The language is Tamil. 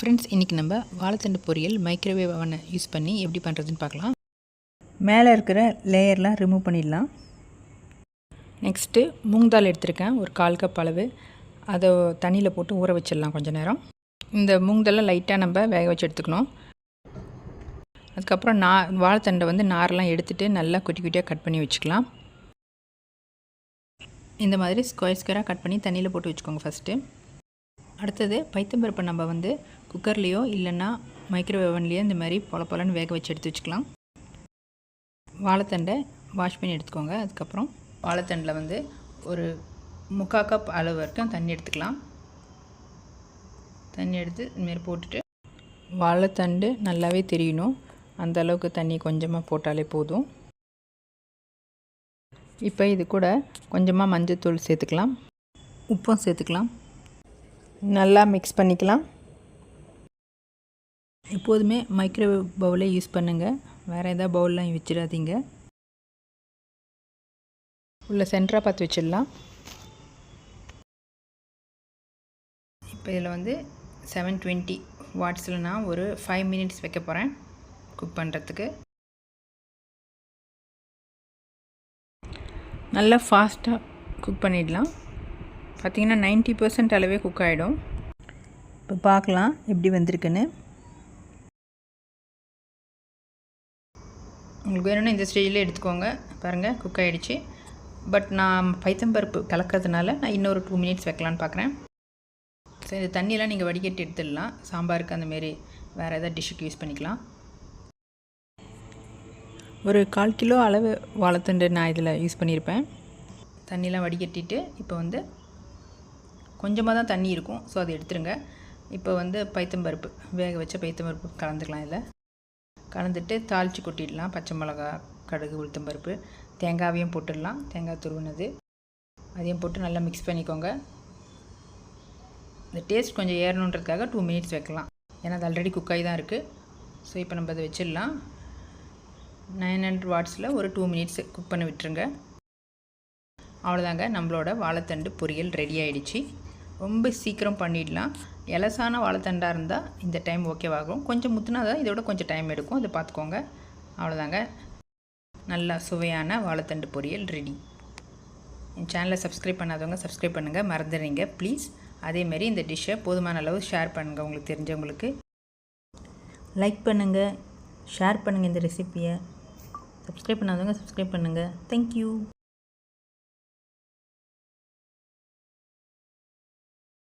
ஃப்ரெண்ட்ஸ், இன்றைக்கி நம்ம வாழைத்தண்டு பொரியல் மைக்ரோவேவ் அவனை யூஸ் பண்ணி எப்படி பண்ணுறதுன்னு பார்க்கலாம். மேலே இருக்கிற லேயர்லாம் ரிமூவ் பண்ணிடலாம். நெக்ஸ்ட்டு மூங் தால் எடுத்திருக்கேன், ஒரு 1/4 கப் அளவு. அதை தண்ணியில் போட்டு ஊற வச்சிடலாம் கொஞ்சம் நேரம். இந்த மூங் தாலை லைட்டாக நம்ம வேக வச்சு எடுத்துக்கணும். அதுக்கப்புறம் வாழைத்தண்டை நாரெலாம் எடுத்துகிட்டு நல்லா குட்டி குட்டியாக கட் பண்ணி வச்சுக்கலாம். இந்த மாதிரி ஸ்கொயர் ஸ்கொயராக கட் பண்ணி தண்ணியில் போட்டு வச்சுக்கோங்க ஃபஸ்ட்டு. அடுத்தது பைத்தம்பருப்பை நம்ம குக்கர்லேயோ இல்லைன்னா மைக்ரோவேவ் அவன்லேயோ இந்த மாதிரி பொலன்னு வேக வச்சு எடுத்து வச்சுக்கலாம். வாழைத்தண்டை வாஷ் பண்ணி எடுத்துக்கோங்க. அதுக்கப்புறம் வாழைத்தண்டில் ஒரு 3/4 கப் அளவு வரைக்கும் தண்ணி எடுத்துக்கலாம். தண்ணி எடுத்து இதுமாரி போட்டுட்டு வாழைத்தண்டு நல்லாவே தெரியணும், அந்த அளவுக்கு தண்ணி கொஞ்சமாக போட்டாலே போதும். இப்போ இது கூட கொஞ்சமாக மஞ்சள்தூள் சேர்த்துக்கலாம், உப்பும் சேர்த்துக்கலாம். நல்லா மிக்ஸ் பண்ணிக்கலாம். எப்போதுமே மைக்ரோவேவ் பவுலை யூஸ் பண்ணுங்கள், வேறு எதாவது பவுல்லாம் வச்சிடாதீங்க. உள்ள சென்டராக பார்த்து வச்சிடலாம். இப்போ இதில் 720 வாட்ஸில் நான் ஒரு 5 மினிட்ஸ் வைக்க போகிறேன் குக் பண்ணுறதுக்கு. நல்லா ஃபாஸ்ட்டாக குக் பண்ணிடலாம். பார்த்திங்கன்னா 90% அளவே குக் ஆகிடும். இப்போ பார்க்கலாம் எப்படி வந்திருக்குன்னு. உங்களுக்கு வேணும்னா இந்த ஸ்டேஜில் எடுத்துக்கோங்க. பாருங்கள், குக் ஆகிடுச்சு. பட் நான் பைத்தம்பருப்பு கலக்கிறதுனால நான் இன்னொரு 2 மினிட்ஸ் வைக்கலான்னு பார்க்குறேன். சரி, இந்த தண்ணியெல்லாம் நீங்கள் வடிகட்டி எடுத்துடலாம். சாம்பாருக்கு அந்தமாரி வேறு எதாவது டிஷ்ஷுக்கு யூஸ் பண்ணிக்கலாம். ஒரு 1/4 கிலோ அளவு வாழைத்தண்டு நான் இதில் யூஸ் பண்ணியிருப்பேன். தண்ணியெலாம் வடிகட்டிட்டு இப்போ கொஞ்சமாக தான் தண்ணி இருக்கும், ஸோ அதை எடுத்துருங்க. இப்போ பைத்தம்பருப்பு வேக வச்ச பைத்தம்பருப்பு கலந்துக்கலாம். இதில் கலந்துட்டு தாளித்து கொட்டிடலாம். பச்சை மிளகா, கடுகு, உளுத்தம்பருப்பு, தேங்காவையும் போட்டுடலாம். தேங்காய் துருவினது அதையும் போட்டு நல்லா மிக்ஸ் பண்ணிக்கோங்க. இந்த டேஸ்ட் கொஞ்சம் ஏறணுன்றதுக்காக 2 மினிட்ஸ் வைக்கலாம், ஏன்னா அது ஆல்ரெடி குக் ஆகி தான் இருக்குது. ஸோ இப்போ நம்ம அதை வச்சிடலாம். 900 வாட்ஸில் ஒரு 2 மினிட்ஸ் குக் பண்ணி விட்டுருங்க. அவ்வளோதாங்க, நம்மளோட வாழைத்தண்டு பொரியல் ரெடி ஆகிடுச்சு. ரொம்ப சீக்கிரம் பண்ணிடலாம். எலசான வாழைத்தண்டாக இருந்தால் இந்த டைம் ஓகேவாகும். கொஞ்சம் முத்துனா தான் இதோட கொஞ்சம் டைம் எடுக்கும், அதை பார்த்துக்கோங்க. அவ்வளோதாங்க, நல்லா சுவையான வாழைத்தண்டு பொரியல் ரெடி. என் சேனலை சப்ஸ்கிரைப் பண்ணாதவங்க சப்ஸ்கிரைப் பண்ணுங்கள், மறந்துடுறீங்க ப்ளீஸ். அதேமாரி இந்த டிஷ்ஷை போதுமான அளவு ஷேர் பண்ணுங்கள் உங்களுக்கு தெரிஞ்சவங்களுக்கு. லைக் பண்ணுங்கள், ஷேர் பண்ணுங்கள் இந்த ரெசிப்பியை. சப்ஸ்கிரைப் பண்ணாதவங்க சப்ஸ்கிரைப் பண்ணுங்கள். தேங்க்யூ.